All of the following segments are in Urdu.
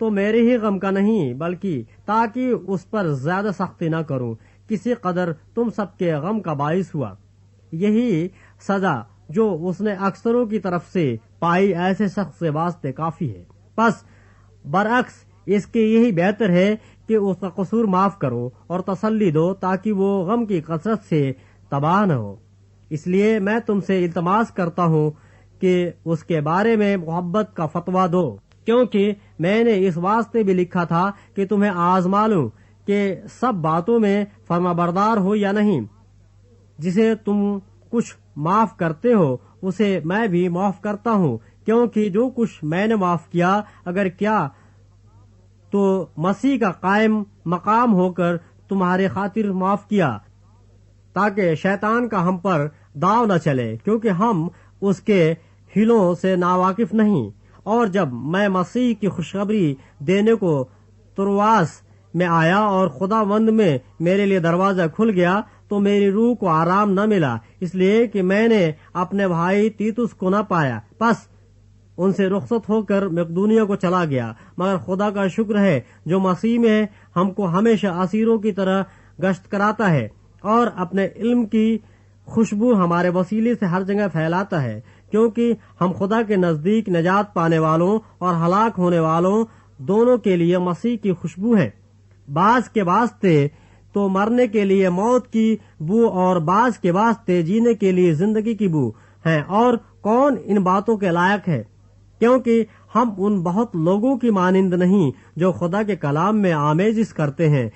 تو میرے ہی غم کا نہیں بلکہ تاکہ اس پر زیادہ سختی نہ کروں، کسی قدر تم سب کے غم کا باعث ہوا۔ یہی سزا جو اس نے اکثروں کی طرف سے پائی ایسے شخص سے واسطے کافی ہے۔ پس برعکس اس کے یہی بہتر ہے کہ اس کا قصور معاف کرو اور تسلی دو تاکہ وہ غم کی کثرت سے تباہ نہ ہو۔ اس لیے میں تم سے التماس کرتا ہوں کہ اس کے بارے میں محبت کا فتویٰ دو، کیونکہ میں نے اس واسطے بھی لکھا تھا کہ تمہیں آزما لوں کہ سب باتوں میں فرما بردار ہو یا نہیں۔ جسے تم کچھ معاف کرتے ہو اسے میں بھی معاف کرتا ہوں، کیونکہ جو کچھ میں نے معاف کیا اگر کیا تو مسیح کا قائم مقام ہو کر تمہارے خاطر معاف کیا، تاکہ شیطان کا ہم پر داؤ نہ چلے، کیونکہ ہم اس کے ہیلوں سے ناواقف نہیں۔ اور جب میں مسیح کی خوشخبری دینے کو ترواس میں آیا اور خداوند میں میرے لیے دروازہ کھل گیا تو میری روح کو آرام نہ ملا، اس لیے کہ میں نے اپنے بھائی تیتس کو نہ پایا۔ پس ان سے رخصت ہو کر مقدونیہ کو چلا گیا، مگر خدا کا شکر ہے جو مسیح میں ہم کو ہمیشہ اسیروں کی طرح گشت کراتا ہے اور اپنے علم کی خوشبو ہمارے وسیلے سے ہر جگہ پھیلاتا ہے، کیونکہ ہم خدا کے نزدیک نجات پانے والوں اور ہلاک ہونے والوں دونوں کے لیے مسیح کی خوشبو ہے۔ بعض کے واسطے تو مرنے کے لیے موت کی بو اور بعض کے واسطے جینے کے لیے زندگی کی بو ہے، اور کون ان باتوں کے لائق ہے؟ کیونکہ ہم ان بہت لوگوں کی مانند نہیں جو خدا کے کلام میں آمیزش کرتے ہیں،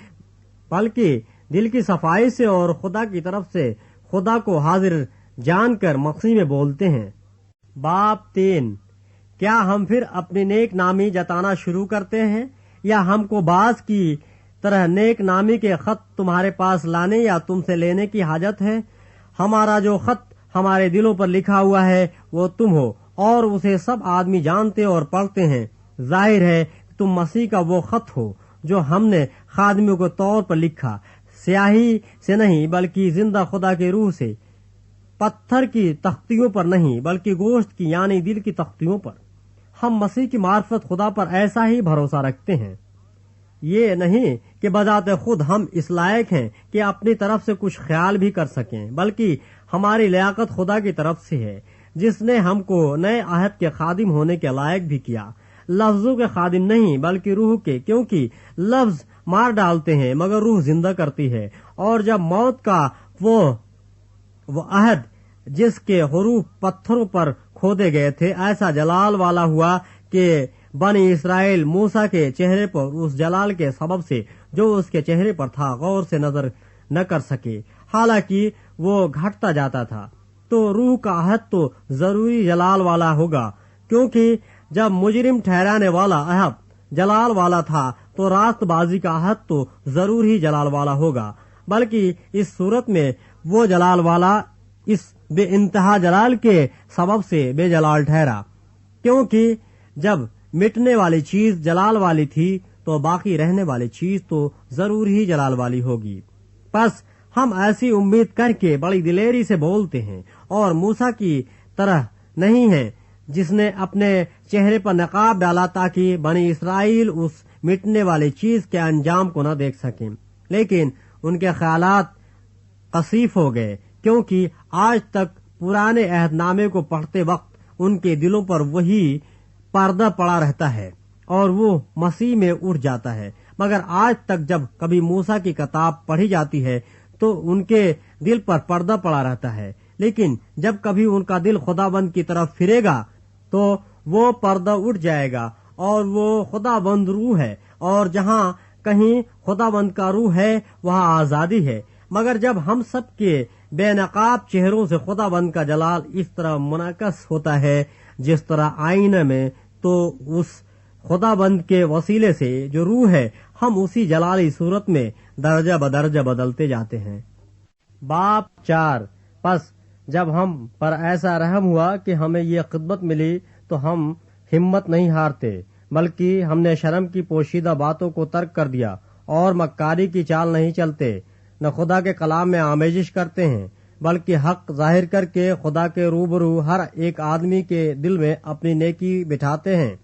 بلکہ دل کی صفائی سے اور خدا کی طرف سے خدا کو حاضر جان کر مسیح میں بولتے ہیں۔ باب 3، کیا ہم پھر اپنی نیک نامی جتانا شروع کرتے ہیں، یا ہم کو بعض کی طرح نیک نامی کے خط تمہارے پاس لانے یا تم سے لینے کی حاجت ہے؟ ہمارا جو خط ہمارے دلوں پر لکھا ہوا ہے وہ تم ہو، اور اسے سب آدمی جانتے اور پڑھتے ہیں۔ ظاہر ہے کہ تم مسیح کا وہ خط ہو جو ہم نے خادمیوں کے طور پر لکھا، سیاہی سے نہیں بلکہ زندہ خدا کے روح سے، پتھر کی تختیوں پر نہیں بلکہ گوشت کی یعنی دل کی تختیوں پر۔ ہم مسیح کی معرفت خدا پر ایسا ہی بھروسہ رکھتے ہیں، یہ نہیں کہ بذات خود ہم اس لائق ہیں کہ اپنی طرف سے کچھ خیال بھی کر سکیں، بلکہ ہماری لیاقت خدا کی طرف سے ہے، جس نے ہم کو نئے عہد کے خادم ہونے کے لائق بھی کیا، لفظوں کے خادم نہیں بلکہ روح کے، کیونکہ لفظ مار ڈالتے ہیں مگر روح زندہ کرتی ہے۔ اور جب موت کا وہ عہد جس کے حروف پتھروں پر کھودے گئے تھے ایسا جلال والا ہوا کہ بنی اسرائیل موسیٰ کے چہرے پر اس جلال کے سبب سے جو اس کے چہرے پر تھا غور سے نظر نہ کر سکے، حالانکہ وہ گھٹتا جاتا تھا، تو روح کا عہد تو ضروری جلال والا ہوگا، کیونکہ جب مجرم ٹھہرانے والا عہد جلال والا تھا تو راست بازی کا عہد تو ضرور ہی جلال والا ہوگا، بلکہ اس صورت میں وہ جلال والا اس بے انتہا جلال کے سبب سے بے جلال ٹھہرا، کیونکہ جب مٹنے والی چیز جلال والی تھی تو باقی رہنے والی چیز تو ضرور ہی جلال والی ہوگی۔ پس ہم ایسی امید کر کے بڑی دلیری سے بولتے ہیں، اور موسیٰ کی طرح نہیں ہیں جس نے اپنے چہرے پر نقاب ڈالا تاکہ بنی اسرائیل اس مٹنے والی چیز کے انجام کو نہ دیکھ سکیں، لیکن ان کے خیالات کثیف ہو گئے، کیونکہ آج تک پرانے عہد نامے کو پڑھتے وقت ان کے دلوں پر وہی پردہ پڑا رہتا ہے اور وہ مسیح میں اٹھ جاتا ہے، مگر آج تک جب کبھی موسیٰ کی کتاب پڑھی جاتی ہے تو ان کے دل پر پردہ پڑا رہتا ہے، لیکن جب کبھی ان کا دل خداوند کی طرف پھرے گا تو وہ پردہ اٹھ جائے گا، اور وہ خداوند روح ہے، اور جہاں کہیں خداوند کا روح ہے وہاں آزادی ہے۔ مگر جب ہم سب کے بے نقاب چہروں سے خداوند کا جلال اس طرح منعکس ہوتا ہے جس طرح آئینہ میں، تو اس خداوند کے وسیلے سے جو روح ہے ہم اسی جلالی صورت میں درجہ بدرجہ بدلتے جاتے ہیں۔ باب 4، پس جب ہم پر ایسا رحم ہوا کہ ہمیں یہ خدمت ملی تو ہم ہمت نہیں ہارتے، بلکہ ہم نے شرم کی پوشیدہ باتوں کو ترک کر دیا اور مکاری کی چال نہیں چلتے، نہ خدا کے کلام میں آمیزش کرتے ہیں، بلکہ حق ظاہر کر کے خدا کے روبرو ہر ایک آدمی کے دل میں اپنی نیکی بٹھاتے ہیں۔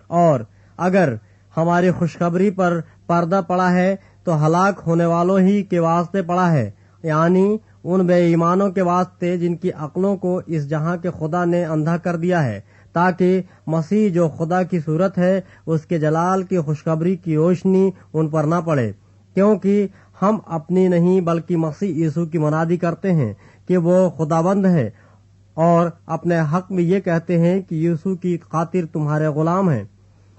اور اگر ہماری خوشخبری پر پردہ پڑا ہے تو ہلاک ہونے والوں ہی کے واسطے پڑا ہے، یعنی ان بے ایمانوں کے واسطے جن کی عقلوں کو اس جہاں کے خدا نے اندھا کر دیا ہے، تاکہ مسیح جو خدا کی صورت ہے اس کے جلال کی خوشخبری کی روشنی ان پر نہ پڑے، کیونکہ ہم اپنی نہیں بلکہ مسیح یسوع کی منادی کرتے ہیں کہ وہ خداوند ہے، اور اپنے حق میں یہ کہتے ہیں کہ یسوع کی خاطر تمہارے غلام ہیں،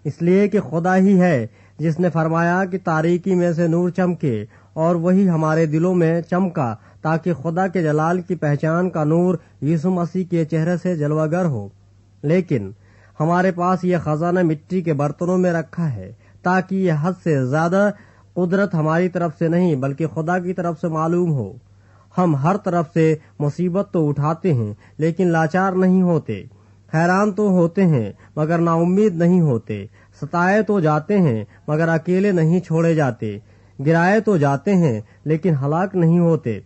اس لیے کہ خدا ہی ہے جس نے فرمایا کہ تاریکی میں سے نور چمکے، اور وہی ہمارے دلوں میں چمکا تاکہ خدا کے جلال کی پہچان کا نور یسوع مسیح کے چہرے سے جلوہ گر ہو۔ لیکن ہمارے پاس یہ خزانہ مٹی کے برتنوں میں رکھا ہے، تاکہ یہ حد سے زیادہ قدرت ہماری طرف سے نہیں بلکہ خدا کی طرف سے معلوم ہو۔ ہم ہر طرف سے مصیبت تو اٹھاتے ہیں لیکن لاچار نہیں ہوتے، حیران تو ہوتے ہیں مگر نا امید نہیں ہوتے، ستائے تو جاتے ہیں مگر اکیلے نہیں چھوڑے جاتے، گرائے تو جاتے ہیں لیکن ہلاک نہیں ہوتے۔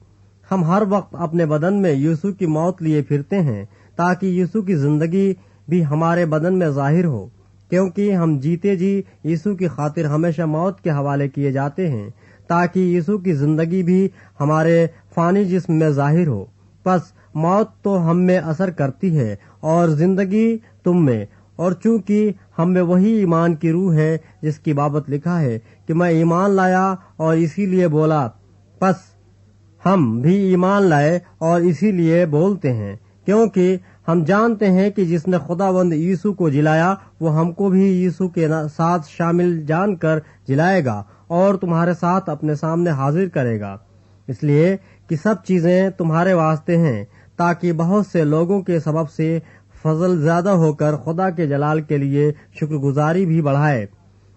ہم ہر وقت اپنے بدن میں یسوع کی موت لیے پھرتے ہیں تاکہ یسوع کی زندگی بھی ہمارے بدن میں ظاہر ہو، کیونکہ ہم جیتے جی یسوع کی خاطر ہمیشہ موت کے حوالے کیے جاتے ہیں تاکہ یسوع کی زندگی بھی ہمارے فانی جسم میں ظاہر ہو۔ پس موت تو ہم میں اثر کرتی ہے اور زندگی تم میں، اور چونکہ ہم میں وہی ایمان کی روح ہے جس کی بابت لکھا ہے کہ میں ایمان لایا اور اسی لیے بولا، پس ہم بھی ایمان لائے اور اسی لیے بولتے ہیں، کیونکہ ہم جانتے ہیں کہ جس نے خداوند یسوع کو جلایا وہ ہم کو بھی یسوع کے ساتھ شامل جان کر جلائے گا اور تمہارے ساتھ اپنے سامنے حاضر کرے گا، اس لیے کہ سب چیزیں تمہارے واسطے ہیں، تاکہ بہت سے لوگوں کے سبب سے فضل زیادہ ہو کر خدا کے جلال کے لیے شکر گزاری بھی بڑھائے۔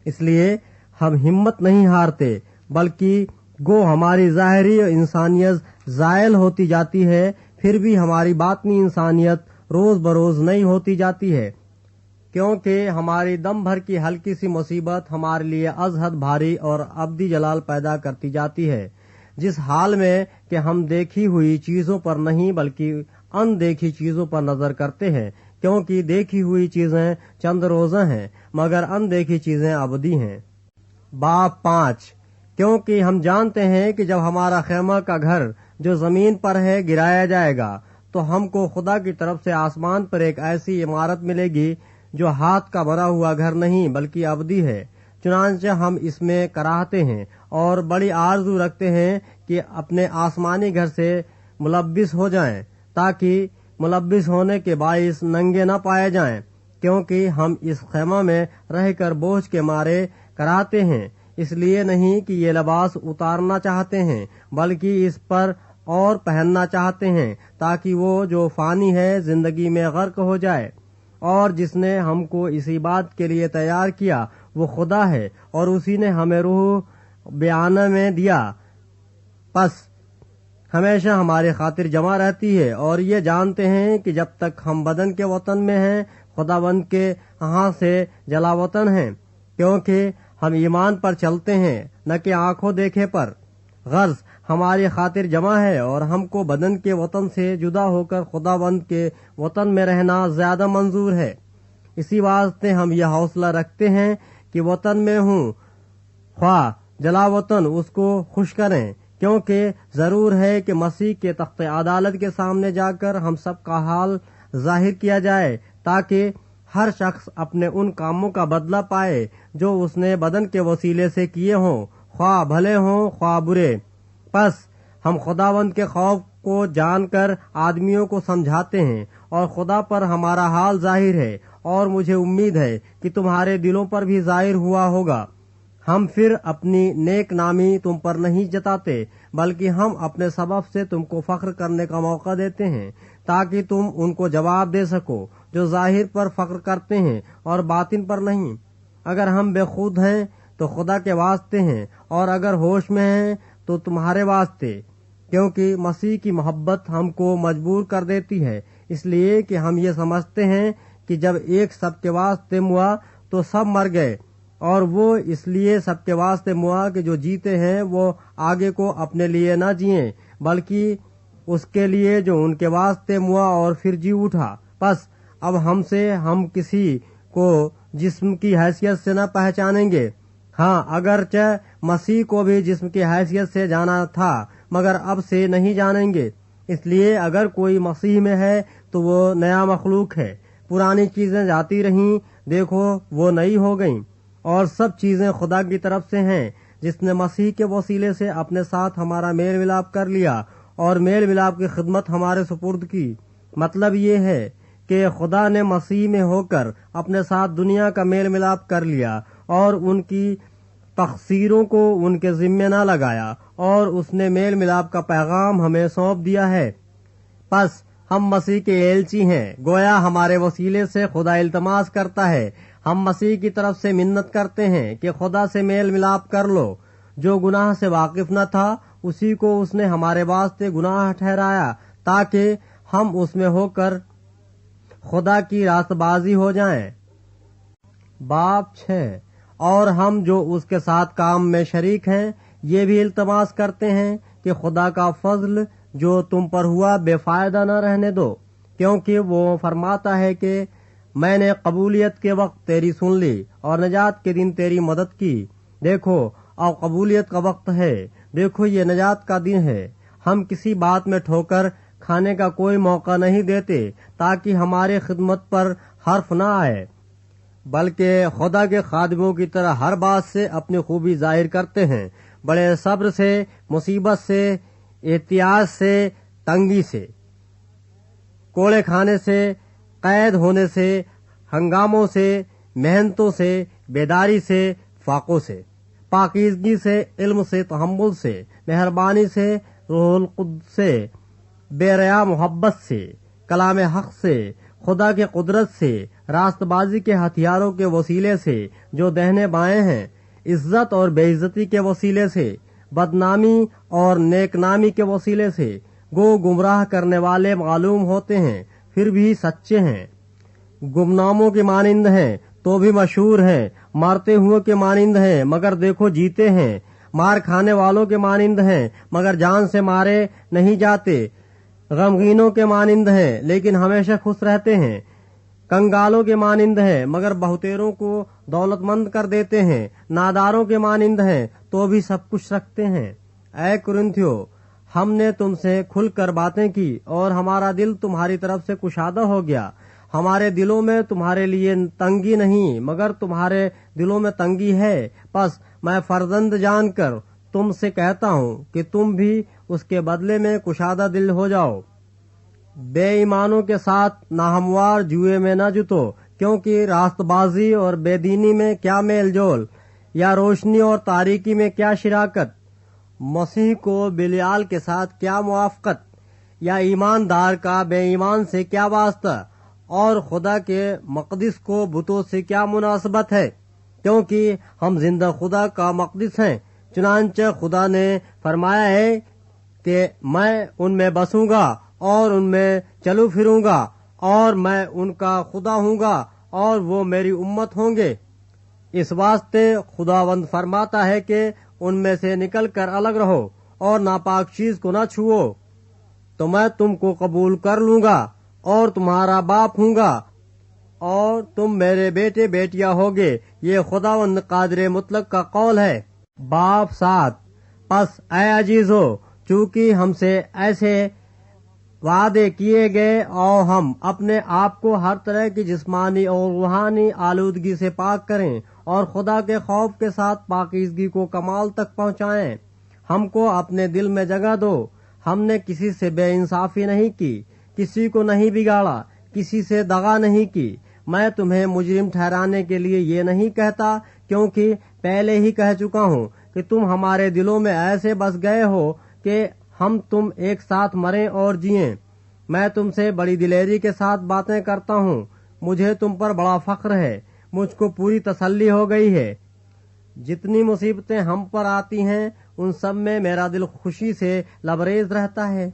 اس لیے ہم ہمت نہیں ہارتے، بلکہ گو ہماری ظاہری انسانیت زائل ہوتی جاتی ہے، پھر بھی ہماری باطنی انسانیت روز بروز نئی ہوتی جاتی ہے، کیونکہ ہماری دم بھر کی ہلکی سی مصیبت ہمارے لیے از حد بھاری اور ابدی جلال پیدا کرتی جاتی ہے، جس حال میں کہ ہم دیکھی ہوئی چیزوں پر نہیں بلکہ ان دیکھی چیزوں پر نظر کرتے ہیں، کیونکہ دیکھی ہوئی چیزیں چند روزہ ہیں مگر ان دیکھی چیزیں ابدی ہیں۔ باب 5۔ کیونکہ ہم جانتے ہیں کہ جب ہمارا خیمہ کا گھر جو زمین پر ہے گرایا جائے گا تو ہم کو خدا کی طرف سے آسمان پر ایک ایسی عمارت ملے گی جو ہاتھ کا بنا ہوا گھر نہیں بلکہ ابدی ہے۔ چنانچہ ہم اس میں کراہتے ہیں اور بڑی آرزو رکھتے ہیں کہ اپنے آسمانی گھر سے ملبس ہو جائیں، تاکہ ملبس ہونے کے باعث ننگے نہ پائے جائیں، کیونکہ ہم اس خیمہ میں رہ کر بوجھ کے مارے کراہتے ہیں، اس لیے نہیں کہ یہ لباس اتارنا چاہتے ہیں بلکہ اس پر اور پہننا چاہتے ہیں، تاکہ وہ جو فانی ہے زندگی میں غرق ہو جائے، اور جس نے ہم کو اسی بات کے لیے تیار کیا وہ خدا ہے، اور اسی نے ہمیں روح بیانہ میں دیا، پس ہمیشہ ہماری خاطر جمع رہتی ہے، اور یہ جانتے ہیں کہ جب تک ہم بدن کے وطن میں ہیں خداوند کے ہاں سے جلا وطن ہیں، کیونکہ ہم ایمان پر چلتے ہیں نہ کہ آنکھوں دیکھے پر۔ غرض ہماری خاطر جمع ہے اور ہم کو بدن کے وطن سے جدا ہو کر خداوند کے وطن میں رہنا زیادہ منظور ہے، اسی واسطے ہم یہ حوصلہ رکھتے ہیں کہ وطن میں ہوں خواہ جلا وطن اس کو خوش کریں، کیونکہ ضرور ہے کہ مسیح کے تخت عدالت کے سامنے جا کر ہم سب کا حال ظاہر کیا جائے، تاکہ ہر شخص اپنے ان کاموں کا بدلہ پائے جو اس نے بدن کے وسیلے سے کیے ہوں، خواہ بھلے ہوں خواہ برے۔ پس ہم خداوند کے خوف کو جان کر آدمیوں کو سمجھاتے ہیں، اور خدا پر ہمارا حال ظاہر ہے، اور مجھے امید ہے کہ تمہارے دلوں پر بھی ظاہر ہوا ہوگا۔ ہم پھر اپنی نیک نامی تم پر نہیں جتاتے بلکہ ہم اپنے سبب سے تم کو فخر کرنے کا موقع دیتے ہیں، تاکہ تم ان کو جواب دے سکو جو ظاہر پر فخر کرتے ہیں اور باطن پر نہیں۔ اگر ہم بے خود ہیں تو خدا کے واسطے ہیں، اور اگر ہوش میں ہیں تو تمہارے واسطے، کیونکہ مسیح کی محبت ہم کو مجبور کر دیتی ہے، اس لیے کہ ہم یہ سمجھتے ہیں کہ جب ایک سب کے واسطے موا تو سب مر گئے، اور وہ اس لیے سب کے واسطے موا کہ جو جیتے ہیں وہ آگے کو اپنے لیے نہ جئیں بلکہ اس کے لیے جو ان کے واسطے موا اور پھر جی اٹھا۔ پس اب ہم سے ہم کسی کو جسم کی حیثیت سے نہ پہچانیں گے۔ ہاں، اگرچہ مسیح کو بھی جسم کی حیثیت سے جانا تھا، مگر اب سے نہیں جانیں گے۔ اس لیے اگر کوئی مسیح میں ہے تو وہ نیا مخلوق ہے، پرانی چیزیں جاتی رہیں، دیکھو وہ نئی ہو گئیں، اور سب چیزیں خدا کی طرف سے ہیں، جس نے مسیح کے وسیلے سے اپنے ساتھ ہمارا میل ملاپ کر لیا اور میل ملاپ کی خدمت ہمارے سپرد کی۔ مطلب یہ ہے کہ خدا نے مسیح میں ہو کر اپنے ساتھ دنیا کا میل ملاپ کر لیا اور ان کی تقصیروں کو ان کے ذمے نہ لگایا، اور اس نے میل ملاپ کا پیغام ہمیں سونپ دیا ہے۔ پس ہم مسیح کے ایلچی ہیں، گویا ہمارے وسیلے سے خدا التماس کرتا ہے، ہم مسیح کی طرف سے منت کرتے ہیں کہ خدا سے میل ملاپ کر لو۔ جو گناہ سے واقف نہ تھا اسی کو اس نے ہمارے واسطے گناہ ٹھہرایا، تاکہ ہم اس میں ہو کر خدا کی راست بازی ہو جائیں۔ باب 6۔ اور ہم جو اس کے ساتھ کام میں شریک ہیں یہ بھی التماس کرتے ہیں کہ خدا کا فضل جو تم پر ہوا بے فائدہ نہ رہنے دو، کیونکہ وہ فرماتا ہے کہ میں نے قبولیت کے وقت تیری سن لی اور نجات کے دن تیری مدد کی۔ دیکھو اب قبولیت کا وقت ہے، دیکھو یہ نجات کا دن ہے۔ ہم کسی بات میں ٹھوکر کھانے کا کوئی موقع نہیں دیتے تاکہ ہمارے خدمت پر حرف نہ آئے، بلکہ خدا کے خادموں کی طرح ہر بات سے اپنی خوبی ظاہر کرتے ہیں، بڑے صبر سے، مصیبت سے، احتیاط سے، تنگی سے، کوڑے کھانے سے، قید ہونے سے، ہنگاموں سے، محنتوں سے، بیداری سے، فاقوں سے، پاکیزگی سے، علم سے، تحمل سے، مہربانی سے، روح القدس سے، بے ریا محبت سے، کلام حق سے، خدا کے قدرت سے، راست بازی کے ہتھیاروں کے وسیلے سے جو دہنے بائیں ہیں، عزت اور بے عزتی کے وسیلے سے، بدنامی اور نیک نامی کے وسیلے سے، گمراہ کرنے والے معلوم ہوتے ہیں پھر بھی سچے ہیں، گمناموں کے مانند ہیں تو بھی مشہور ہیں، مارتے ہوئے کے مانند ہیں مگر دیکھو جیتے ہیں، مار کھانے والوں کے مانند ہیں مگر جان سے مارے نہیں جاتے، غمگینوں کے مانند ہیں لیکن ہمیشہ خوش رہتے ہیں، کنگالوں کے مانند ہیں مگر بہتیروں کو دولت مند کر دیتے ہیں، ناداروں کے مانند ہیں تو بھی سب کچھ رکھتے ہیں۔ اے کرنتھیو، ہم نے تم سے کھل کر باتیں کی اور ہمارا دل تمہاری طرف سے کشادہ ہو گیا۔ ہمارے دلوں میں تمہارے لیے تنگی نہیں مگر تمہارے دلوں میں تنگی ہے، پس میں فرزند جان کر تم سے کہتا ہوں کہ تم بھی اس کے بدلے میں کشادہ دل ہو جاؤ۔ بے ایمانوں کے ساتھ ناہموار جوئے میں نہ جتو، کیونکہ راست بازی اور بے دینی میں کیا میل جول، یا روشنی اور تاریکی میں کیا شراکت، مسیح کو بلیال کے ساتھ کیا موافقت، یا ایماندار کا بے ایمان سے کیا واسطہ، اور خدا کے مقدس کو بتوں سے کیا مناسبت ہے، کیونکہ ہم زندہ خدا کا مقدس ہیں۔ چنانچہ خدا نے فرمایا ہے کہ میں ان میں بسوں گا اور ان میں چلو پھروں گا، اور میں ان کا خدا ہوں گا اور وہ میری امت ہوں گے۔ اس واسطے خداوند فرماتا ہے کہ ان میں سے نکل کر الگ رہو اور ناپاک چیز کو نہ چھوؤ، تو میں تم کو قبول کر لوں گا اور تمہارا باپ ہوں گا اور تم میرے بیٹے بیٹیاں ہوگے۔ یہ خداوند قادر مطلق کا قول ہے۔ باب 7۔ پس اے عزیزو، چونکہ ہم سے ایسے وعدے کیے گئے اور ہم اپنے آپ کو ہر طرح کی جسمانی اور روحانی آلودگی سے پاک کریں اور خدا کے خوف کے ساتھ پاکیزگی کو کمال تک پہنچائیں، ہم کو اپنے دل میں جگہ دو۔ ہم نے کسی سے بے انصافی نہیں کی، کسی کو نہیں بگاڑا، کسی سے دغا نہیں کی۔ میں تمہیں مجرم ٹھہرانے کے لیے یہ نہیں کہتا، کیونکہ پہلے ہی کہہ چکا ہوں کہ تم ہمارے دلوں میں ایسے بس گئے ہو کہ ہم تم ایک ساتھ مریں اور جئیں۔ میں تم سے بڑی دلیری کے ساتھ باتیں کرتا ہوں، مجھے تم پر بڑا فخر ہے، مجھ کو پوری تسلی ہو گئی ہے۔ جتنی مصیبتیں ہم پر آتی ہیں ان سب میں میرا دل خوشی سے لبریز رہتا ہے،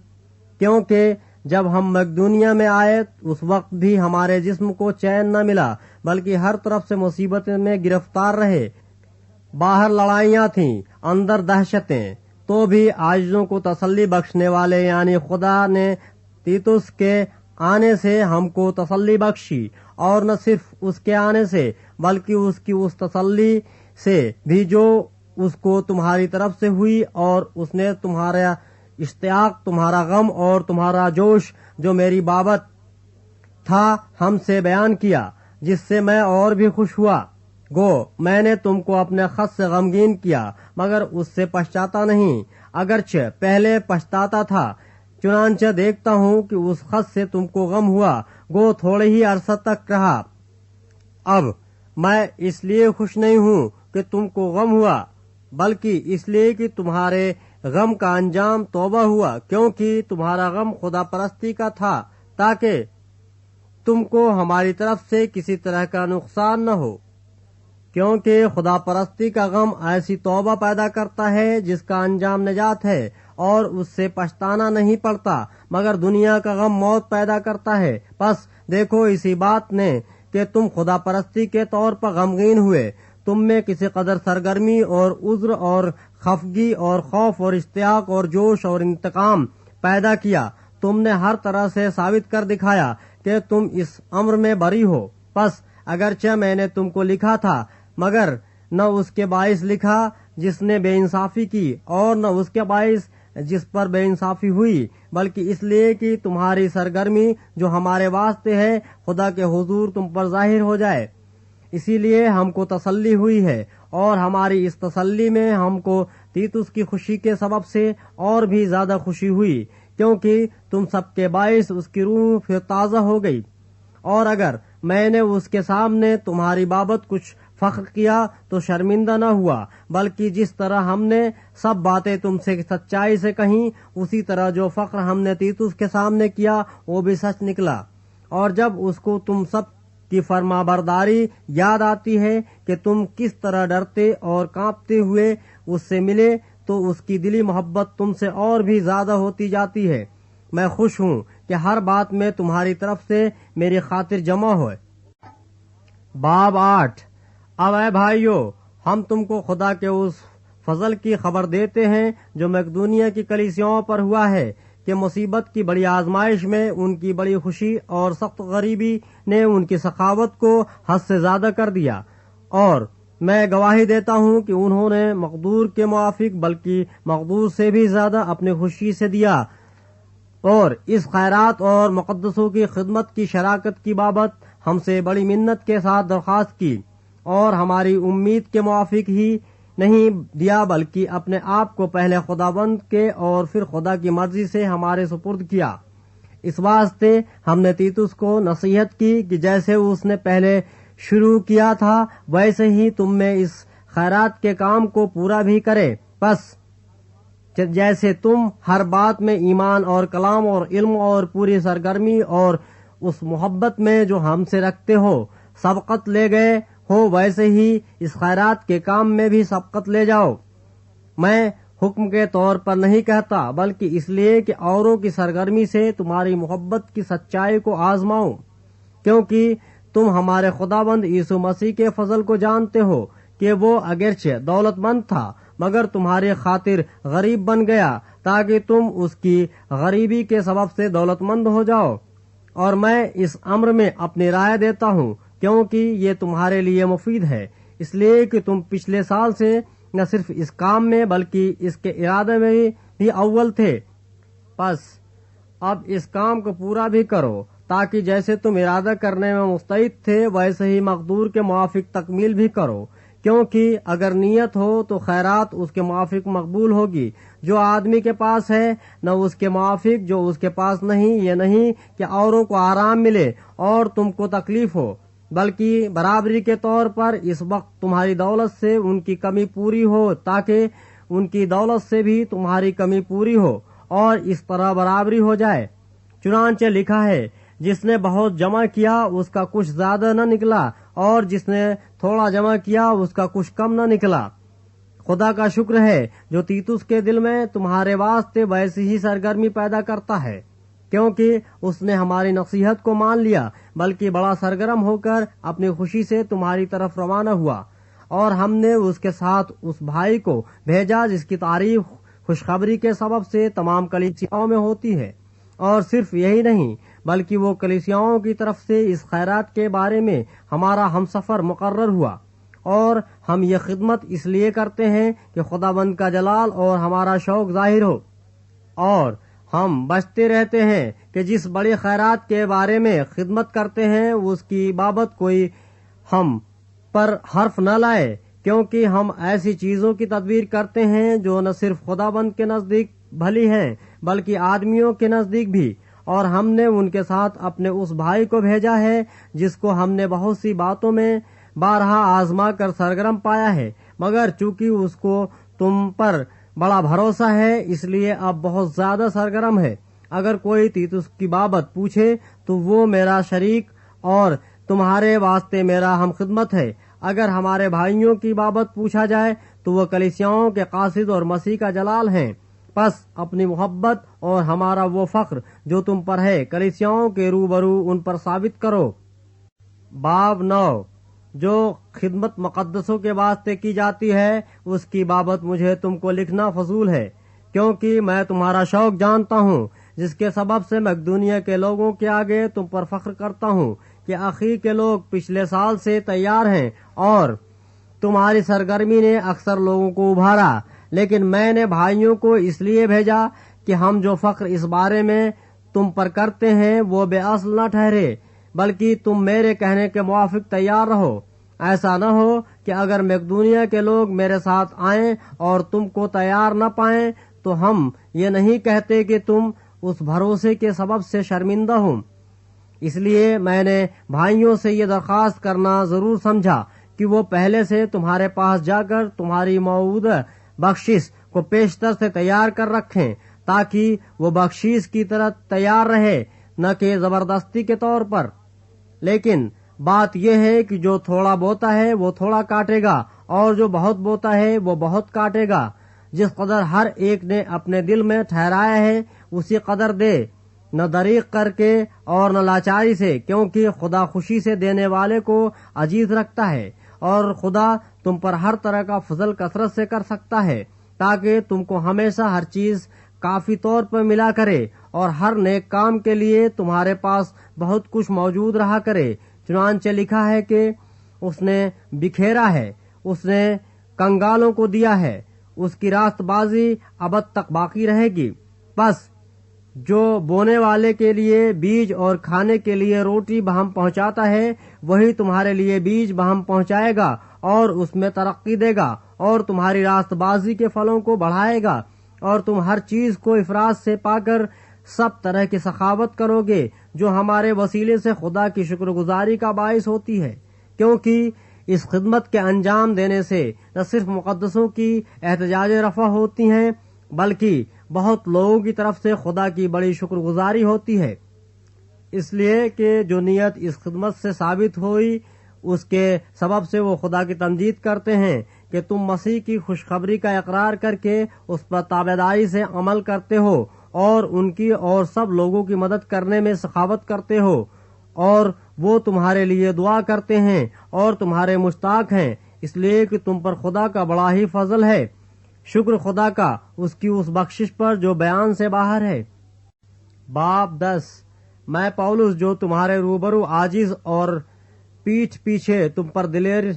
کیونکہ جب ہم مقدونیہ میں آئے اس وقت بھی ہمارے جسم کو چین نہ ملا، بلکہ ہر طرف سے مصیبت میں گرفتار رہے۔ باہر لڑائیاں تھیں، اندر دہشتیں، تو بھی عاجزوں کو تسلی بخشنے والے یعنی خدا نے تیتس کے آنے سے ہم کو تسلی بخشی، اور نہ صرف اس کے آنے سے بلکہ اس کی اس تسلی سے بھی جو اس کو تمہاری طرف سے ہوئی، اور اس نے تمہارا اشتیاق، تمہارا غم اور تمہارا جوش جو میری بابت تھا ہم سے بیان کیا، جس سے میں اور بھی خوش ہوا۔ گو میں نے تم کو اپنے خط سے غمگین کیا، مگر اس سے پچھتاتا نہیں، اگرچہ پہلے پچھتاتا تھا۔ چنانچہ دیکھتا ہوں کہ اس خط سے تم کو غم ہوا، گو تھوڑے ہی عرصہ تک رہا۔ اب میں اس لیے خوش نہیں ہوں کہ تم کو غم ہوا، بلکہ اس لیے کہ تمہارے غم کا انجام توبہ ہوا، کیونکہ تمہارا غم خدا پرستی کا تھا، تاکہ تم کو ہماری طرف سے کسی طرح کا نقصان نہ ہو، کیونکہ خدا پرستی کا غم ایسی توبہ پیدا کرتا ہے جس کا انجام نجات ہے، اور اس سے پچھتانا نہیں پڑتا، مگر دنیا کا غم موت پیدا کرتا ہے۔ پس دیکھو اسی بات نے کہ تم خدا پرستی کے طور پر غمگین ہوئے، تم میں کسی قدر سرگرمی اور عذر اور خفگی اور خوف اور اشتیاق اور جوش اور انتقام پیدا کیا۔ تم نے ہر طرح سے ثابت کر دکھایا کہ تم اس امر میں بری ہو۔ پس اگرچہ میں نے تم کو لکھا تھا، مگر نہ اس کے باعث لکھا جس نے بے انصافی کی، اور نہ اس کے باعث جس پر بے انصافی ہوئی، بلکہ اس لیے کہ تمہاری سرگرمی جو ہمارے واسطے ہے خدا کے حضور تم پر ظاہر ہو جائے۔ اسی لیے ہم کو تسلی ہوئی ہے، اور ہماری اس تسلی میں ہم کو تیتس کی خوشی کے سبب سے اور بھی زیادہ خوشی ہوئی، کیونکہ تم سب کے باعث اس کی روح پھر تازہ ہو گئی۔ اور اگر میں نے اس کے سامنے تمہاری بابت کچھ فخر کیا تو شرمندہ نہ ہوا، بلکہ جس طرح ہم نے سب باتیں تم سے سچائی سے کہیں، اسی طرح جو فخر ہم نے تیتس کے سامنے کیا وہ بھی سچ نکلا۔ اور جب اس کو تم سب کی فرما برداری یاد آتی ہے کہ تم کس طرح ڈرتے اور کانپتے ہوئے اس سے ملے، تو اس کی دلی محبت تم سے اور بھی زیادہ ہوتی جاتی ہے۔ میں خوش ہوں کہ ہر بات میں تمہاری طرف سے میری خاطر جمع ہوئے۔ باب 8۔ اب اے بھائیو، ہم تم کو خدا کے اس فضل کی خبر دیتے ہیں جو مقدونیہ کی کلیسیاؤں پر ہوا ہے، کہ مصیبت کی بڑی آزمائش میں ان کی بڑی خوشی اور سخت غریبی نے ان کی سخاوت کو حد سے زیادہ کر دیا، اور میں گواہی دیتا ہوں کہ انہوں نے مقدور کے موافق بلکہ مقدور سے بھی زیادہ اپنی خوشی سے دیا، اور اس خیرات اور مقدسوں کی خدمت کی شراکت کی بابت ہم سے بڑی منت کے ساتھ درخواست کی، اور ہماری امید کے موافق ہی نہیں دیا بلکہ اپنے آپ کو پہلے خداوند کے اور پھر خدا کی مرضی سے ہمارے سپرد کیا۔ اس واسطے ہم نے تیتس کو نصیحت کی کہ جیسے اس نے پہلے شروع کیا تھا ویسے ہی تم میں اس خیرات کے کام کو پورا بھی کرے۔ بس جیسے تم ہر بات میں ایمان اور کلام اور علم اور پوری سرگرمی اور اس محبت میں جو ہم سے رکھتے ہو سبقت لے گئے ہو، ویسے ہی اس خیرات کے کام میں بھی سبقت لے جاؤ۔ میں حکم کے طور پر نہیں کہتا، بلکہ اس لیے کہ اوروں کی سرگرمی سے تمہاری محبت کی سچائی کو آزماؤں، کیونکہ تم ہمارے خداوند یسوع مسیح کے فضل کو جانتے ہو کہ وہ اگرچہ دولت مند تھا مگر تمہاری خاطر غریب بن گیا، تاکہ تم اس کی غریبی کے سبب سے دولت مند ہو جاؤ۔ اور میں اس امر میں اپنی رائے دیتا ہوں، کیونکہ یہ تمہارے لیے مفید ہے، اس لیے کہ تم پچھلے سال سے نہ صرف اس کام میں بلکہ اس کے ارادے میں بھی اول تھے۔ پس اب اس کام کو پورا بھی کرو، تاکہ جیسے تم ارادہ کرنے میں مستعد تھے ویسے ہی مقدور کے موافق تکمیل بھی کرو، کیونکہ اگر نیت ہو تو خیرات اس کے موافق مقبول ہوگی جو آدمی کے پاس ہے، نہ اس کے موافق جو اس کے پاس نہیں۔ یہ نہیں کہ اوروں کو آرام ملے اور تم کو تکلیف ہو، بلکہ برابری کے طور پر اس وقت تمہاری دولت سے ان کی کمی پوری ہو، تاکہ ان کی دولت سے بھی تمہاری کمی پوری ہو، اور اس طرح برابری ہو جائے۔ چنانچہ لکھا ہے، جس نے بہت جمع کیا اس کا کچھ زیادہ نہ نکلا، اور جس نے تھوڑا جمع کیا اس کا کچھ کم نہ نکلا۔ خدا کا شکر ہے جو تیتس کے دل میں تمہارے واسطے ویسی ہی سرگرمی پیدا کرتا ہے، کیونکہ اس نے ہماری نصیحت کو مان لیا، بلکہ بڑا سرگرم ہو کر اپنی خوشی سے تمہاری طرف روانہ ہوا، اور ہم نے اس کے ساتھ اس بھائی کو بھیجا جس کی تعریف خوشخبری کے سبب سے تمام کلیسیاؤں میں ہوتی ہے۔ اور صرف یہی نہیں بلکہ وہ کلیسیاؤں کی طرف سے اس خیرات کے بارے میں ہمارا ہمسفر مقرر ہوا، اور ہم یہ خدمت اس لیے کرتے ہیں کہ خداوند کا جلال اور ہمارا شوق ظاہر ہو، اور ہم بچتے رہتے ہیں کہ جس بڑی خیرات کے بارے میں خدمت کرتے ہیں اس کی بابت کوئی ہم پر حرف نہ لائے، کیونکہ ہم ایسی چیزوں کی تدبیر کرتے ہیں جو نہ صرف خداوند کے نزدیک بھلی ہیں بلکہ آدمیوں کے نزدیک بھی، اور ہم نے ان کے ساتھ اپنے اس بھائی کو بھیجا ہے جس کو ہم نے بہت سی باتوں میں بارہا آزما کر سرگرم پایا ہے، مگر چونکہ اس کو تم پر بڑا بھروسہ ہے اس لیے اب بہت زیادہ سرگرم ہے۔ اگر کوئی تیتس کی بابت پوچھے تو وہ میرا شریک اور تمہارے واسطے میرا ہم خدمت ہے۔ اگر ہمارے بھائیوں کی بابت پوچھا جائے تو وہ کلیسیاؤں کے قاصد اور مسیح کا جلال ہیں۔ پس اپنی محبت اور ہمارا وہ فخر جو تم پر ہے کلیسیاؤں کے روبرو ان پر ثابت کرو۔ باب 9 جو خدمت مقدسوں کے واسطے کی جاتی ہے اس کی بابت مجھے تم کو لکھنا فضول ہے، کیونکہ میں تمہارا شوق جانتا ہوں، جس کے سبب سے مقدونیہ کے لوگوں کے آگے تم پر فخر کرتا ہوں کہ اخی کے لوگ پچھلے سال سے تیار ہیں، اور تمہاری سرگرمی نے اکثر لوگوں کو ابھارا۔ لیکن میں نے بھائیوں کو اس لیے بھیجا کہ ہم جو فخر اس بارے میں تم پر کرتے ہیں وہ بے اصل نہ ٹھہرے، بلکہ تم میرے کہنے کے موافق تیار رہو۔ ایسا نہ ہو کہ اگر مقدونیہ کے لوگ میرے ساتھ آئیں اور تم کو تیار نہ پائیں تو ہم یہ نہیں کہتے کہ تم اس بھروسے کے سبب سے شرمندہ ہوں۔ اس لیے میں نے بھائیوں سے یہ درخواست کرنا ضرور سمجھا کہ وہ پہلے سے تمہارے پاس جا کر تمہاری موعودہ بخشش کو پیشتر سے تیار کر رکھیں، تاکہ وہ بخشش کی طرح تیار رہے، نہ کہ زبردستی کے طور پر۔ لیکن بات یہ ہے کہ جو تھوڑا بوتا ہے وہ تھوڑا کاٹے گا، اور جو بہت بوتا ہے وہ بہت کاٹے گا۔ جس قدر ہر ایک نے اپنے دل میں ٹھہرایا ہے اسی قدر دے، نہ دریغ کر کے اور نہ لاچاری سے، کیونکہ خدا خوشی سے دینے والے کو عزیز رکھتا ہے، اور خدا تم پر ہر طرح کا فضل کثرت سے کر سکتا ہے، تاکہ تم کو ہمیشہ ہر چیز کافی طور پر ملا کرے، اور ہر نیک کام کے لیے تمہارے پاس بہت کچھ موجود رہا کرے۔ چنانچہ لکھا ہے کہ اس نے بکھیرا ہے، اس نے کنگالوں کو دیا ہے، اس کی راست بازی ابد تک باقی رہے گی۔ بس جو بونے والے کے لیے بیج اور کھانے کے لیے روٹی بہم پہنچاتا ہے وہی تمہارے لیے بیج بہم پہنچائے گا اور اس میں ترقی دے گا، اور تمہاری راست بازی کے پھلوں کو بڑھائے گا، اور تم ہر چیز کو افراط سے پا کر سب طرح کی سخاوت کرو گے، جو ہمارے وسیلے سے خدا کی شکر گزاری کا باعث ہوتی ہے، کیونکہ اس خدمت کے انجام دینے سے نہ صرف مقدسوں کی احتجاج رفع ہوتی ہیں بلکہ بہت لوگوں کی طرف سے خدا کی بڑی شکر گزاری ہوتی ہے، اس لیے کہ جو نیت اس خدمت سے ثابت ہوئی اس کے سبب سے وہ خدا کی تمجید کرتے ہیں کہ تم مسیح کی خوشخبری کا اقرار کر کے اس پر تابعداری سے عمل کرتے ہو، اور ان کی اور سب لوگوں کی مدد کرنے میں سخاوت کرتے ہو، اور وہ تمہارے لیے دعا کرتے ہیں اور تمہارے مشتاق ہیں، اس لیے کہ تم پر خدا کا بڑا ہی فضل ہے۔ شکر خدا کا اس کی اس بخشش پر جو بیان سے باہر ہے۔ باب 10 میں پولس جو تمہارے روبرو عاجز اور پیٹھ پیچھے تم پر دلیر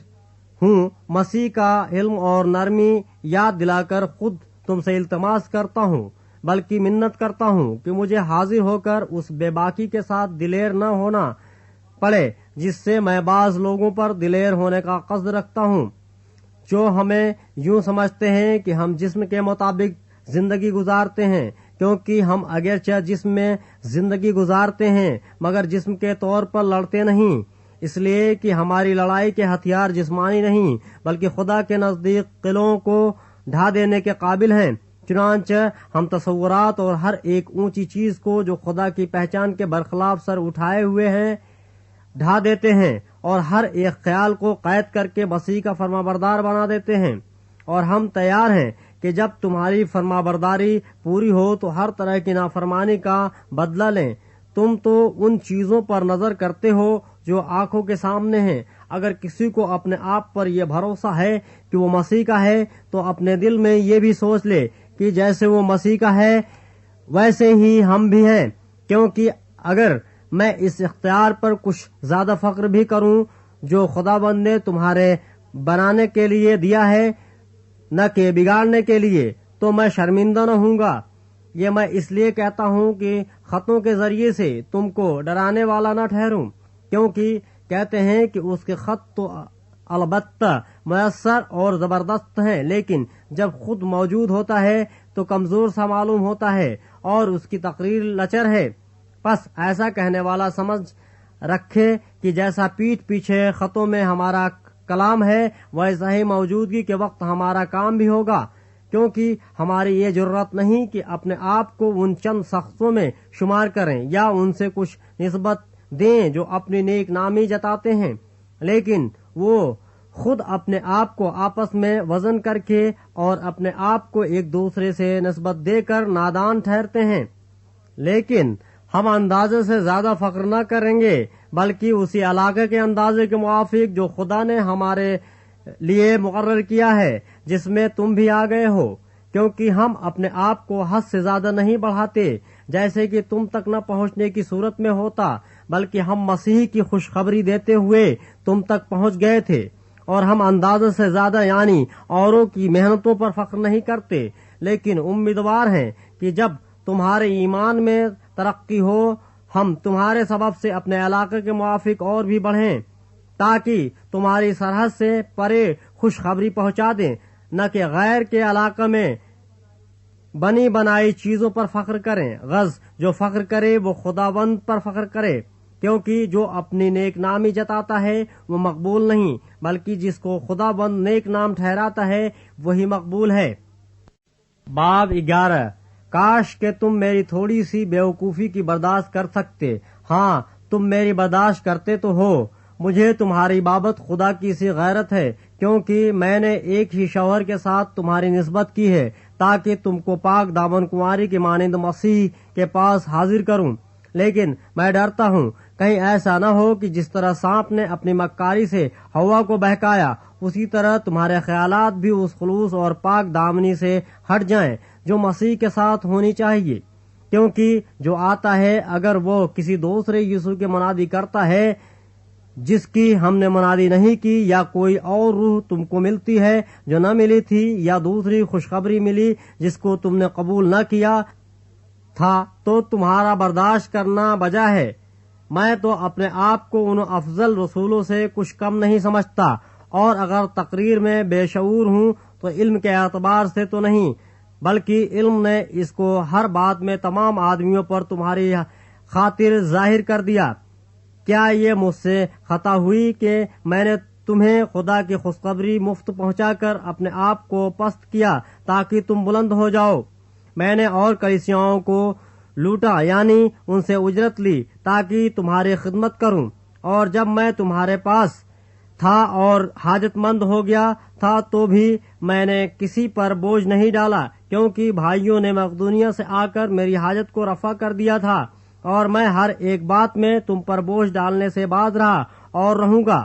ہوں، مسیح کا علم اور نرمی یاد دلا کر خود تم سے التماس کرتا ہوں، بلکہ منت کرتا ہوں کہ مجھے حاضر ہو کر اس بے باکی کے ساتھ دلیر نہ ہونا پڑے جس سے میں بعض لوگوں پر دلیر ہونے کا قصد رکھتا ہوں، جو ہمیں یوں سمجھتے ہیں کہ ہم جسم کے مطابق زندگی گزارتے ہیں، کیونکہ ہم اگرچہ جسم میں زندگی گزارتے ہیں مگر جسم کے طور پر لڑتے نہیں، اس لیے کہ ہماری لڑائی کے ہتھیار جسمانی نہیں بلکہ خدا کے نزدیک قلعوں کو ڈھا دینے کے قابل ہیں۔ چنانچہ ہم تصورات اور ہر ایک اونچی چیز کو جو خدا کی پہچان کے برخلاف سر اٹھائے ہوئے ہیں ڈھا دیتے ہیں، اور ہر ایک خیال کو قید کر کے مسیح کا فرمانبردار بنا دیتے ہیں، اور ہم تیار ہیں کہ جب تمہاری فرمانبرداری پوری ہو تو ہر طرح کی نافرمانی کا بدلہ لیں۔ تم تو ان چیزوں پر نظر کرتے ہو جو آنکھوں کے سامنے ہیں۔ اگر کسی کو اپنے آپ پر یہ بھروسہ ہے کہ وہ مسیح کا ہے تو اپنے دل میں یہ بھی سوچ لے کہ جیسے وہ مسیح کا ہے ویسے ہی ہم بھی ہیں، کیونکہ اگر میں اس اختیار پر کچھ زیادہ فخر بھی کروں جو خداوند نے تمہارے بنانے کے لیے دیا ہے، نہ کہ بگاڑنے کے لیے، تو میں شرمندہ نہ ہوں گا۔ یہ میں اس لیے کہتا ہوں کہ خطوں کے ذریعے سے تم کو ڈرانے والا نہ ٹھہروں، کیونکہ کہتے ہیں کہ اس کے خط تو البتہ میسر اور زبردست ہیں، لیکن جب خود موجود ہوتا ہے تو کمزور سا معلوم ہوتا ہے اور اس کی تقریر لچر ہے۔ پس ایسا کہنے والا سمجھ رکھے کہ جیسا پیٹھ پیچھے خطوں میں ہمارا کلام ہے، ویسا ہی موجودگی کے وقت ہمارا کام بھی ہوگا، کیونکہ ہماری یہ جرات نہیں کہ اپنے آپ کو ان چند شخصوں میں شمار کریں یا ان سے کچھ نسبت دیں جو اپنی نیک نامی جتاتے ہیں، لیکن وہ خود اپنے آپ کو آپس میں وزن کر کے اور اپنے آپ کو ایک دوسرے سے نسبت دے کر نادان ٹھہرتے ہیں۔ لیکن ہم اندازے سے زیادہ فخر نہ کریں گے، بلکہ اسی علاقے کے اندازے کے موافق جو خدا نے ہمارے لیے مقرر کیا ہے، جس میں تم بھی آ گئے ہو، کیونکہ ہم اپنے آپ کو حد سے زیادہ نہیں بڑھاتے جیسے کہ تم تک نہ پہنچنے کی صورت میں ہوتا، بلکہ ہم مسیح کی خوشخبری دیتے ہوئے تم تک پہنچ گئے تھے، اور ہم اندازے سے زیادہ یعنی اوروں کی محنتوں پر فخر نہیں کرتے، لیکن امیدوار ہیں کہ جب تمہارے ایمان میں ترقی ہو، ہم تمہارے سبب سے اپنے علاقے کے موافق اور بھی بڑھیں، تاکہ تمہاری سرحد سے پرے خوشخبری پہنچا دیں، نہ کہ غیر کے علاقے میں بنی بنائی چیزوں پر فخر کریں۔ غرض جو فخر کرے وہ خداوند پر فخر کرے، کیونکہ جو اپنی نیک نامی جتاتا ہے وہ مقبول نہیں، بلکہ جس کو خداوند نیک نام ٹھہراتا ہے وہی مقبول ہے۔ باب 11۔ کاش کہ تم میری تھوڑی سی بیوقوفی کی برداشت کر سکتے۔ ہاں، تم میری برداشت کرتے تو ہو۔ مجھے تمہاری بابت خدا کی سی غیرت ہے، کیونکہ میں نے ایک ہی شوہر کے ساتھ تمہاری نسبت کی ہے، تاکہ تم کو پاک دامن کنواری کے مانند مسیح کے پاس حاضر کروں۔ لیکن میں ڈرتا ہوں کہیں ایسا نہ ہو کہ جس طرح سانپ نے اپنی مکاری سے ہوا کو بہکایا، اسی طرح تمہارے خیالات بھی اس خلوص اور پاک دامنی سے ہٹ جائیں جو مسیح کے ساتھ ہونی چاہیے، کیونکہ جو آتا ہے اگر وہ کسی دوسرے یسوع کی منادی کرتا ہے جس کی ہم نے منادی نہیں کی، یا کوئی اور روح تم کو ملتی ہے جو نہ ملی تھی، یا دوسری خوشخبری ملی جس کو تم نے قبول نہ کیا تھا، تو تمہارا برداشت کرنا بجا ہے۔ میں تو اپنے آپ کو ان افضل رسولوں سے کچھ کم نہیں سمجھتا، اور اگر تقریر میں بے شعور ہوں تو علم کے اعتبار سے تو نہیں، بلکہ علم نے اس کو ہر بات میں تمام آدمیوں پر تمہاری خاطر ظاہر کر دیا۔ کیا یہ مجھ سے خطا ہوئی کہ میں نے تمہیں خدا کی خوشخبری مفت پہنچا کر اپنے آپ کو پست کیا تاکہ تم بلند ہو جاؤ؟ میں نے اور کلیسیاؤں کو لوٹا، یعنی ان سے اجرت لی تاکہ تمہاری خدمت کروں، اور جب میں تمہارے پاس تھا اور حاجت مند ہو گیا تھا تو بھی میں نے کسی پر بوجھ نہیں ڈالا، کیونکہ بھائیوں نے مقدونیہ سے آ کر میری حاجت کو رفع کر دیا تھا، اور میں ہر ایک بات میں تم پر بوجھ ڈالنے سے باز رہا اور رہوں گا۔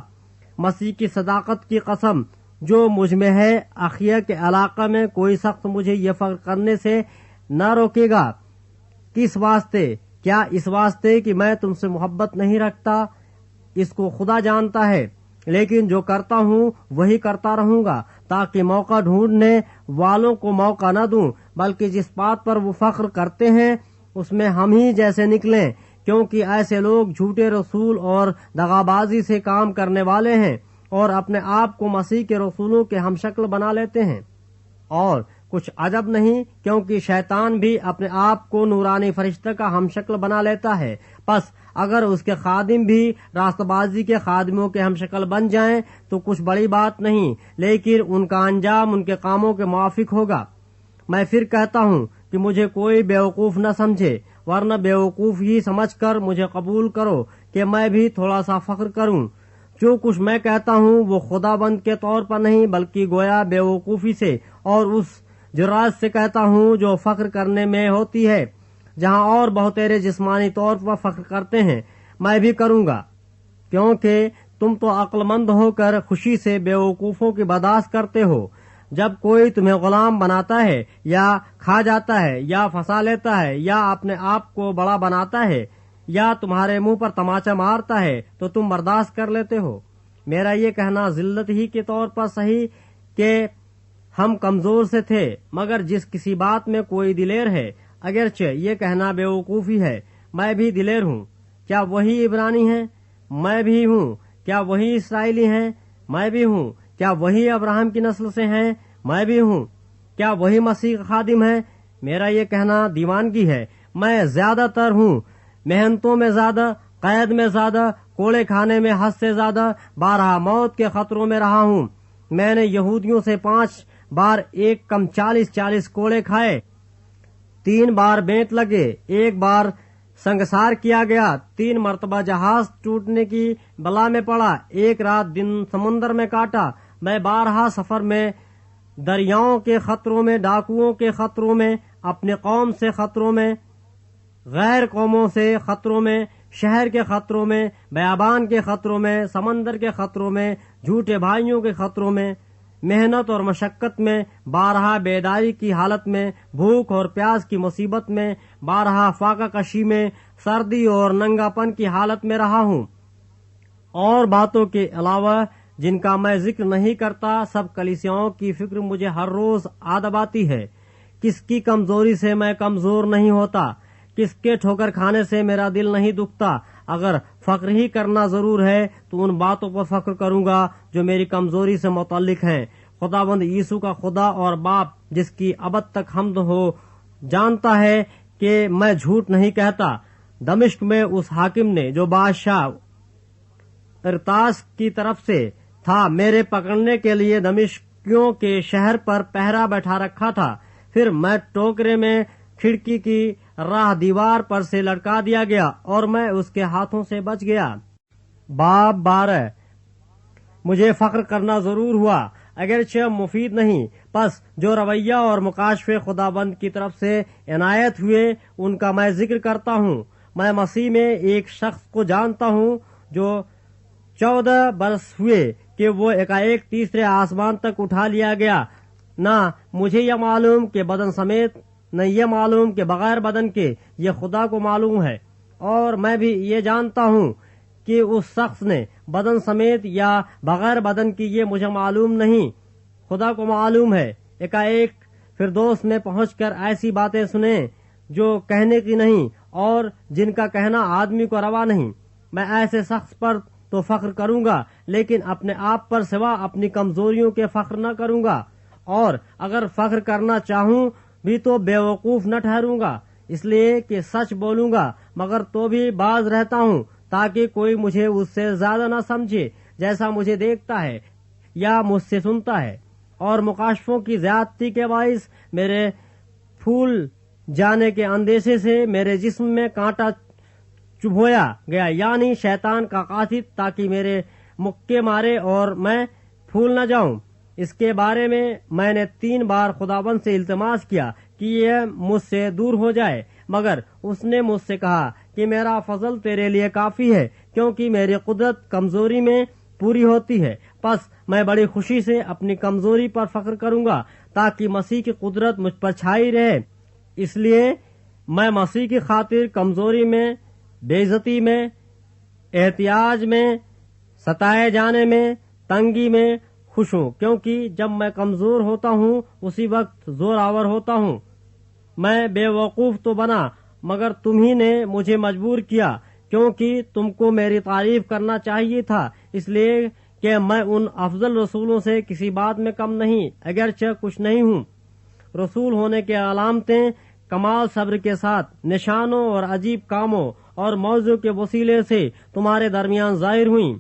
مسیح کی صداقت کی قسم جو مجھ میں ہے، اخیہ کے علاقہ میں کوئی سخت مجھے یہ فخر کرنے سے نہ روکے گا۔ کس واسطے؟ کیا اس واسطے کہ میں تم سے محبت نہیں رکھتا؟ اس کو خدا جانتا ہے، لیکن جو کرتا ہوں وہی کرتا رہوں گا، تاکہ موقع ڈھونڈنے والوں کو موقع نہ دوں، بلکہ جس بات پر وہ فخر کرتے ہیں اس میں ہم ہی جیسے نکلیں، کیونکہ ایسے لوگ جھوٹے رسول اور دغابازی سے کام کرنے والے ہیں، اور اپنے آپ کو مسیح کے رسولوں کے ہم شکل بنا لیتے ہیں۔ اور کچھ عجب نہیں، کیونکہ شیطان بھی اپنے آپ کو نورانی فرشتہ کا ہم شکل بنا لیتا ہے۔ پس اگر اس کے خادم بھی راست بازی کے خادموں کے ہم شکل بن جائیں تو کچھ بڑی بات نہیں، لیکن ان کا انجام ان کے کاموں کے موافق ہوگا۔ میں پھر کہتا ہوں کہ مجھے کوئی بیوقوف نہ سمجھے، ورنہ بیوقوف ہی سمجھ کر مجھے قبول کرو کہ میں بھی تھوڑا سا فخر کروں۔ جو کچھ میں کہتا ہوں وہ خدا بند کے طور پر نہیں، بلکہ گویا بیوقوفی سے اور اس جرات سے کہتا ہوں جو فخر کرنے میں ہوتی ہے۔ جہاں اور بہتیرے جسمانی طور پر فخر کرتے ہیں، میں بھی کروں گا، کیونکہ تم تو عقل مند ہو کر خوشی سے بیوقوفوں کی برداشت کرتے ہو۔ جب کوئی تمہیں غلام بناتا ہے یا کھا جاتا ہے یا پھنسا لیتا ہے یا اپنے آپ کو بڑا بناتا ہے یا تمہارے منہ پر تماچا مارتا ہے تو تم برداشت کر لیتے ہو؟ میرا یہ کہنا ذلت ہی کے طور پر صحیح کہ ہم کمزور سے تھے، مگر جس کسی بات میں کوئی دلیر ہے، اگرچہ یہ کہنا بے وقوفی ہے، میں بھی دلیر ہوں۔ کیا وہی عبرانی ہیں؟ میں بھی ہوں۔ کیا وہی اسرائیلی ہیں؟ میں بھی ہوں۔ کیا وہی ابراہیم کی نسل سے ہیں؟ میں بھی ہوں۔ کیا وہی مسیح کا خادم ہے؟ میرا یہ کہنا دیوانگی ہے۔ میں زیادہ تر ہوں، محنتوں میں زیادہ، قید میں زیادہ، کوڑے کھانے میں حد سے زیادہ، بارہا موت کے خطروں میں رہا ہوں۔ میں نے یہودیوں سے 5 بار ایک کم 40 کوڑے کھائے، 3 بار بینت لگے، 1 بار سنگسار کیا گیا، 3 مرتبہ جہاز ٹوٹنے کی بلا میں پڑا، 1 رات دن سمندر میں کاٹا۔ میں بارہا سفر میں، دریاؤں کے خطروں میں، ڈاکوؤں کے خطروں میں، اپنے قوم سے خطروں میں، غیر قوموں سے خطروں میں، شہر کے خطروں میں، بیابان کے خطروں میں، سمندر کے خطروں میں، جھوٹے بھائیوں کے خطروں میں، محنت اور مشقت میں، بارہا بیداری کی حالت میں، بھوک اور پیاس کی مصیبت میں، بارہا فاقہ کشی میں، سردی اور ننگا پن کی حالت میں رہا ہوں۔ اور باتوں کے علاوہ جن کا میں ذکر نہیں کرتا، سب کلیسیاؤں کی فکر مجھے ہر روز عادب آتی ہے۔ کس کی کمزوری سے میں کمزور نہیں ہوتا، کس کے ٹھوکر کھانے سے میرا دل نہیں دکھتا۔ اگر فخر ہی کرنا ضرور ہے تو ان باتوں پر فخر کروں گا جو میری کمزوری سے متعلق ہیں۔ خداوند یسوع کا خدا اور باپ، جس کی ابد تک حمد ہو، جانتا ہے کہ میں جھوٹ نہیں کہتا۔ دمشق میں اس حاکم نے جو بادشاہ ارتاس کی طرف سے تھا، میرے پکڑنے کے لیے دمشقیوں کے شہر پر پہرا بیٹھا رکھا تھا۔ پھر میں ٹوکرے میں کھڑکی کی راہ دیوار پر سے لٹکا دیا گیا اور میں اس کے ہاتھوں سے بچ گیا۔ باب 12۔ مجھے فخر کرنا ضرور ہوا، اگرچہ مفید نہیں۔ پس جو رویہ اور مکاشفے خداوند کی طرف سے عنایت ہوئے ان کا میں ذکر کرتا ہوں۔ میں مسیح میں ایک شخص کو جانتا ہوں جو 14 برس ہوئے کہ وہ ایک تیسرے آسمان تک اٹھا لیا گیا۔ نہ مجھے یہ معلوم کہ بدن سمیت، نہ یہ معلوم کہ بغیر بدن کے، یہ خدا کو معلوم ہے۔ اور میں بھی یہ جانتا ہوں کہ اس شخص نے بدن سمیت یا بغیر بدن کی، یہ مجھے معلوم نہیں، خدا کو معلوم ہے۔ ایک فردوس میں پہنچ کر ایسی باتیں سنیں جو کہنے کی نہیں اور جن کا کہنا آدمی کو روا نہیں۔ میں ایسے شخص پر تو فخر کروں گا، لیکن اپنے آپ پر سوا اپنی کمزوریوں کے فخر نہ کروں گا، اور اگر فخر کرنا چاہوں بھی تو بے وقوف نہ ٹھہروں گا، اس لیے کہ سچ بولوں گا، مگر تو بھی باز رہتا ہوں تاکہ کوئی مجھے اس سے زیادہ نہ سمجھے جیسا مجھے دیکھتا ہے یا مجھ سے سنتا ہے۔ اور مکاشفوں کی زیادتی کے باعث میرے پھول جانے کے اندیشے سے میرے جسم میں کانٹا چبھویا گیا، یعنی شیطان کا قاصد، تاکہ میرے مکے مارے اور میں پھول نہ جاؤں۔ اس کے بارے میں نے 3 بار خداوند سے التماس کیا کہ یہ مجھ سے دور ہو جائے، مگر اس نے مجھ سے کہا کہ میرا فضل تیرے لیے کافی ہے، کیونکہ میری قدرت کمزوری میں پوری ہوتی ہے۔ پس میں بڑی خوشی سے اپنی کمزوری پر فخر کروں گا تاکہ مسیح کی قدرت مجھ پر چھائی رہے۔ اس لیے میں مسیح کی خاطر کمزوری میں، بے عزتی میں، احتیاج میں، ستائے جانے میں، تنگی میں خوش ہوں، کیونکہ جب میں کمزور ہوتا ہوں اسی وقت زور آور ہوتا ہوں۔ میں بے وقوف تو بنا، مگر تم ہی نے مجھے مجبور کیا، کیونکہ تم کو میری تعریف کرنا چاہیے تھا، اس لیے کہ میں ان افضل رسولوں سے کسی بات میں کم نہیں، اگرچہ کچھ نہیں ہوں۔ رسول ہونے کے علامتیں کمال صبر کے ساتھ نشانوں اور عجیب کاموں اور موضوع کے وسیلے سے تمہارے درمیان ظاہر ہوئیں۔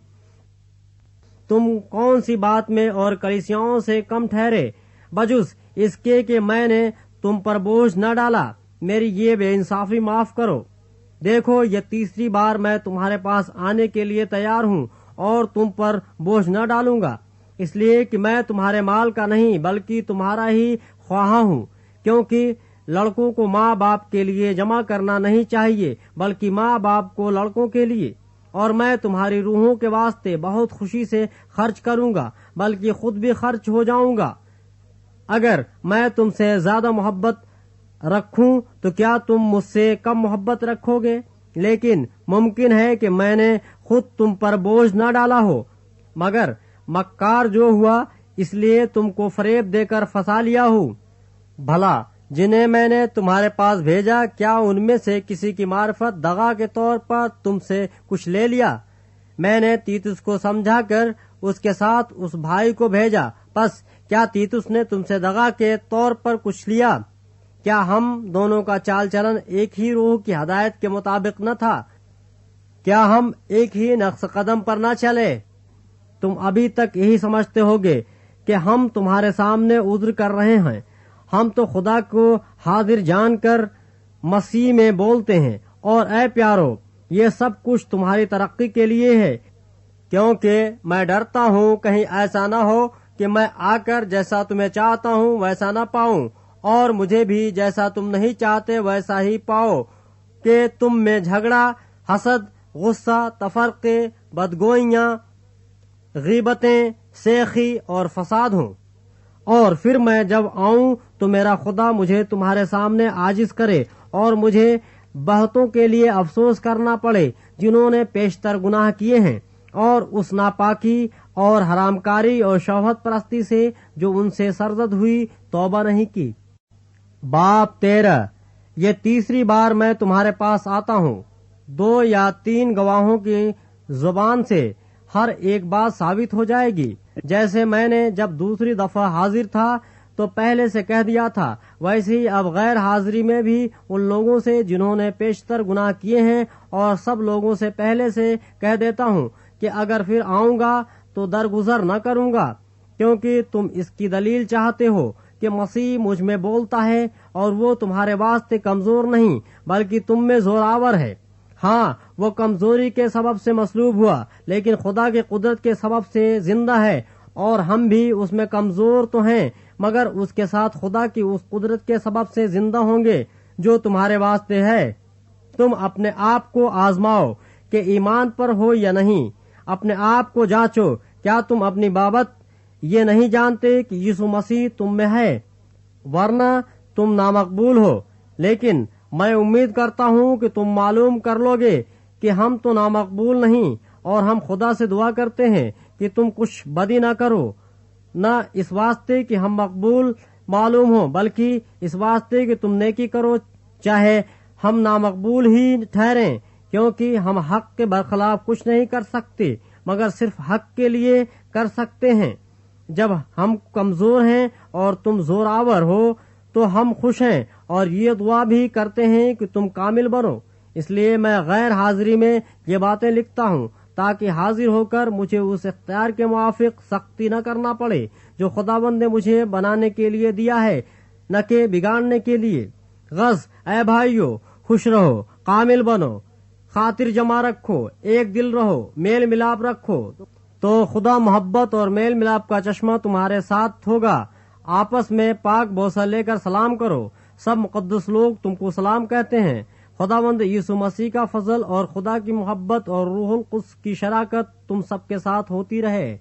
تم کون سی بات میں اور کلیسیاؤں سے کم ٹھہرے، بجز اس کے کہ میں نے تم پر بوجھ نہ ڈالا؟ میری یہ بے انصافی معاف کرو۔ دیکھو، یہ 3ری بار میں تمہارے پاس آنے کے لیے تیار ہوں اور تم پر بوجھ نہ ڈالوں گا، اس لیے کہ میں تمہارے مال کا نہیں بلکہ تمہارا ہی خواہاں ہوں، کیونکہ لڑکوں کو ماں باپ کے لیے جمع کرنا نہیں چاہیے بلکہ ماں باپ کو لڑکوں کے لیے۔ اور میں تمہاری روحوں کے واسطے بہت خوشی سے خرچ کروں گا، بلکہ خود بھی خرچ ہو جاؤں گا۔ اگر میں تم سے زیادہ محبت رکھوں تو کیا تم مجھ سے کم محبت رکھو گے؟ لیکن ممکن ہے کہ میں نے خود تم پر بوجھ نہ ڈالا ہو، مگر مکار جو ہوا اس لیے تم کو فریب دے کر پھنسا لیا ہوں۔ بھلا جنہیں میں نے تمہارے پاس بھیجا، کیا ان میں سے کسی کی معرفت دغا کے طور پر تم سے کچھ لے لیا؟ میں نے تیتس کو سمجھا کر اس کے ساتھ اس بھائی کو بھیجا، پس کیا تیتس نے تم سے دغا کے طور پر کچھ لیا؟ کیا ہم دونوں کا چال چلن ایک ہی روح کی ہدایت کے مطابق نہ تھا؟ کیا ہم ایک ہی نقش قدم پر نہ چلے؟ تم ابھی تک یہی سمجھتے ہوگے کہ ہم تمہارے سامنے عذر کر رہے ہیں۔ ہم تو خدا کو حاضر جان کر مسیح میں بولتے ہیں، اور اے پیارو، یہ سب کچھ تمہاری ترقی کے لیے ہے، کیونکہ میں ڈرتا ہوں کہیں ایسا نہ ہو کہ میں آ کر جیسا تمہیں چاہتا ہوں ویسا نہ پاؤں، اور مجھے بھی جیسا تم نہیں چاہتے ویسا ہی پاؤ، کہ تم میں جھگڑا، حسد، غصہ، تفرقے، بدگوئیاں، غیبتیں، سیخی اور فساد ہوں۔ اور پھر میں جب آؤں تو میرا خدا مجھے تمہارے سامنے عاجز کرے، اور مجھے بہتوں کے لیے افسوس کرنا پڑے جنہوں نے پیشتر گناہ کیے ہیں، اور اس ناپاکی اور حرام کاری اور شہوت پرستی سے جو ان سے سرزد ہوئی توبہ نہیں کی۔ باب 13۔ یہ تیسری بار میں تمہارے پاس آتا ہوں۔ 2 یا 3 گواہوں کی زبان سے ہر ایک بات ثابت ہو جائے گی۔ جیسے میں نے جب دوسری دفعہ حاضر تھا تو پہلے سے کہہ دیا تھا، ویسے ہی اب غیر حاضری میں بھی ان لوگوں سے جنہوں نے پیشتر گناہ کیے ہیں اور سب لوگوں سے پہلے سے کہہ دیتا ہوں کہ اگر پھر آؤں گا تو درگزر نہ کروں گا، کیونکہ تم اس کی دلیل چاہتے ہو کہ مسیح مجھ میں بولتا ہے، اور وہ تمہارے واسطے کمزور نہیں بلکہ تم میں زوراور ہے۔ ہاں، وہ کمزوری کے سبب سے مصلوب ہوا، لیکن خدا کی قدرت کے سبب سے زندہ ہے، اور ہم بھی اس میں کمزور تو ہیں، مگر اس کے ساتھ خدا کی اس قدرت کے سبب سے زندہ ہوں گے جو تمہارے واسطے ہے۔ تم اپنے آپ کو آزماؤ کہ ایمان پر ہو یا نہیں، اپنے آپ کو جانچو، کیا تم اپنی بابت یہ نہیں جانتے کہ یسوع مسیح تم میں ہے؟ ورنہ تم نامقبول ہو۔ لیکن میں امید کرتا ہوں کہ تم معلوم کر لو گے کہ ہم تو نامقبول نہیں، اور ہم خدا سے دعا کرتے ہیں کہ تم کچھ بدی نہ کرو، نہ اس واسطے کہ ہم مقبول معلوم ہوں بلکہ اس واسطے کہ تم نیکی کرو، چاہے ہم نامقبول ہی ٹھہریں، کیونکہ ہم حق کے برخلاف کچھ نہیں کر سکتے مگر صرف حق کے لیے کر سکتے ہیں۔ جب ہم کمزور ہیں اور تم زوراور ہو تو ہم خوش ہیں، اور یہ دعا بھی کرتے ہیں کہ تم کامل بنو۔ اس لیے میں غیر حاضری میں یہ باتیں لکھتا ہوں، تاکہ حاضر ہو کر مجھے اس اختیار کے موافق سختی نہ کرنا پڑے جو خداوند نے مجھے بنانے کے لیے دیا ہے، نہ کہ بگاڑنے کے لیے۔ غز اے بھائیو، خوش رہو، کامل بنو، خاطر جمع رکھو، ایک دل رہو، میل ملاپ رکھو، تو خدا محبت اور میل ملاپ کا چشمہ تمہارے ساتھ ہوگا۔ آپس میں پاک بوسہ لے کر سلام کرو۔ سب مقدس لوگ تم کو سلام کہتے ہیں۔ خداوند یسوع مسیح کا فضل اور خدا کی محبت اور روح القدس کی شراکت تم سب کے ساتھ ہوتی رہے۔